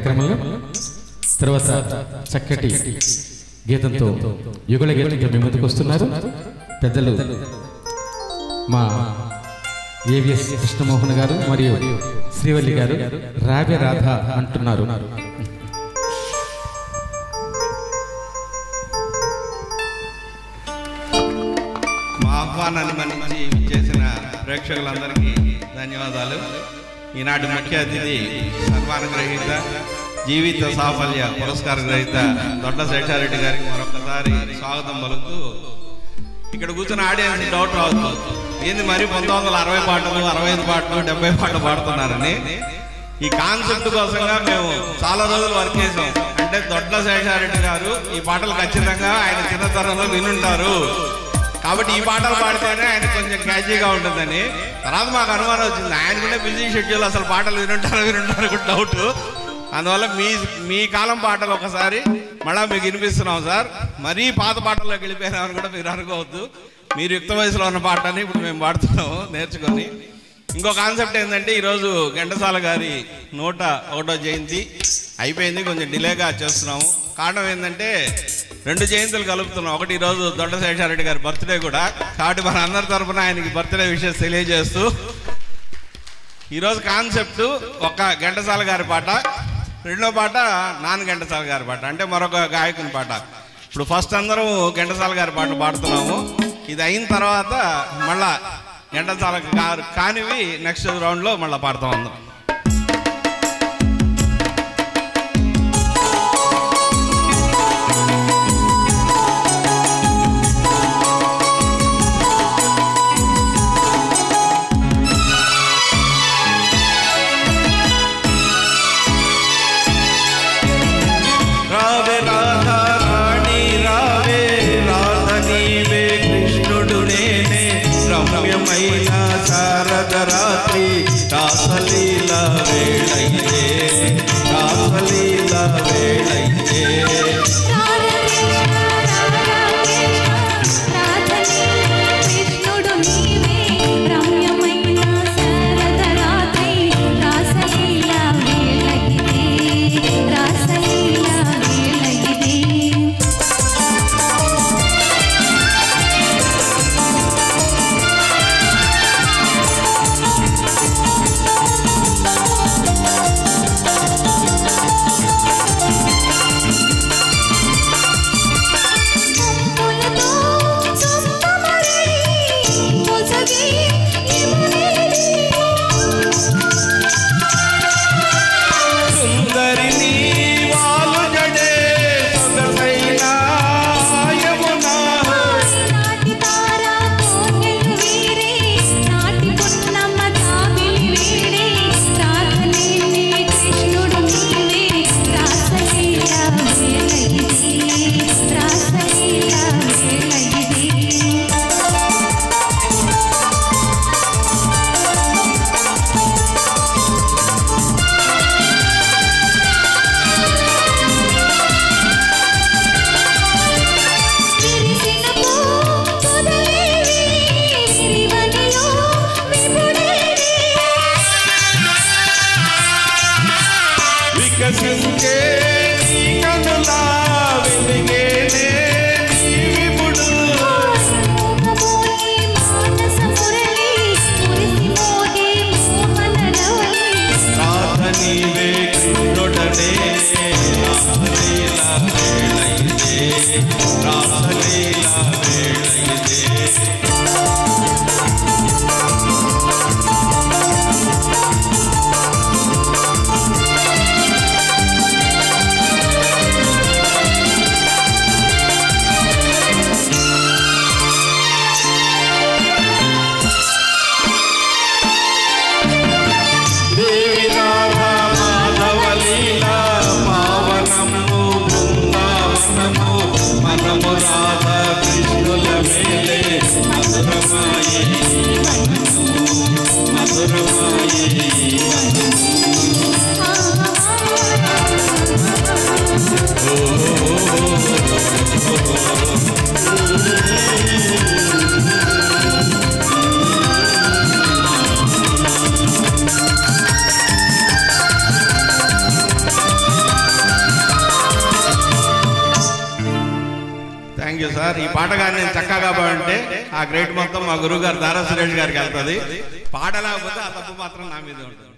క్రమంలో తర్వాత చక్కటి గీతంతో యుగళ గీతంతో మీ ముందుకు వస్తున్నారు పెద్దలు మా ఏవిఎస్ కృష్ణమోహన్ గారు మరియు శ్రీవల్లి గారు. రావే రాధ అంటున్నారు. మా ఆహ్వానాన్ని మన్నించి చేసిన ప్రేక్షకులందరికీ ధన్యవాదాలు. ఈనాటి ముఖ్య అతిథి సన్మాన గ్రహీత జీవిత సాఫల్య పురస్కార గ్రహీత దొడ్ల శేషారెడ్డి గారికి మరొకసారి స్వాగతం పలుకుతూ, ఇక్కడ కూర్చున్న ఆడియన్స్ డౌట్ రావచ్చు, ఏంది మరి 1960 పాటలు 65 పాటలు 70 పాటలు పాడుతున్నారని. ఈ కాన్సెప్ట్ కోసంగా మేము చాలా రోజులు వర్క్ చేసాం. అంటే దొడ్ల శేషారెడ్డి గారు ఈ పాటలు ఖచ్చితంగా ఆయన చిన్నతనంలో వినుంటారు కాబట్టి ఈ పాటలు పాడితేనే ఆయన కొంచెం క్యాచీగా ఉంటుందని. తర్వాత మాకు అనుమానం వచ్చింది, ఆయన కూడా బిజీ షెడ్యూల్, అసలు పాటలు వినుంటారు డౌట్. అందువల్ల మీ కాలం పాటలు ఒకసారి మళ్ళీ మీకు వినిపిస్తున్నాం సార్. మరీ పాత పాటల్లోకి వెళ్ళిపోయినామని కూడా మీరు అనుకోవద్దు. మీరు యుక్త వయసులో ఉన్న పాటని ఇప్పుడు మేము పాడుతున్నాము నేర్చుకొని. ఇంకో కాన్సెప్ట్ ఏంటంటే, ఈరోజు ఘంటసాల గారి 101వ జయంతి అయిపోయింది, కొంచెం డిలేగా చేస్తున్నాము. కారణం ఏంటంటే 2 జయంతులు కలుపుతున్నాం. ఒకటి ఈరోజు దొడ్డ శేషారెడ్డి గారి బర్త్డే కూడా, కాబట్టి మన అందరి తరఫున ఆయనకి బర్త్డే విషెస్ తెలియజేస్తూ, ఈరోజు కాన్సెప్ట్ ఒక ఘంటసాల గారి పాట, రెండో పాట నాన్ ఘంటసాల గారి పాట, అంటే మరొక గాయకుని పాట. ఇప్పుడు ఫస్ట్ అందరం ఘంటసాల గారి పాటలు పాడుతున్నాము. ఇది అయిన తర్వాత మళ్ళా ఘంటసాల గారు కానివి నెక్స్ట్ రౌండ్లో మళ్ళీ పాడతాం అందరం. రాత్రి రాసలీల వేళైతే రాసలీల వేళైతే థ్యాంక్ యూ సార్. ఈ పాటగా నేను చక్కగా పాడంటే ఆ గ్రేట్ మొత్తం మా గురువు గారు దారా సురేష్ గారికి వెళ్తుంది. పాడలేకపోతే ఆ తప్పు మాత్రం నా మీద ఉంటుంది.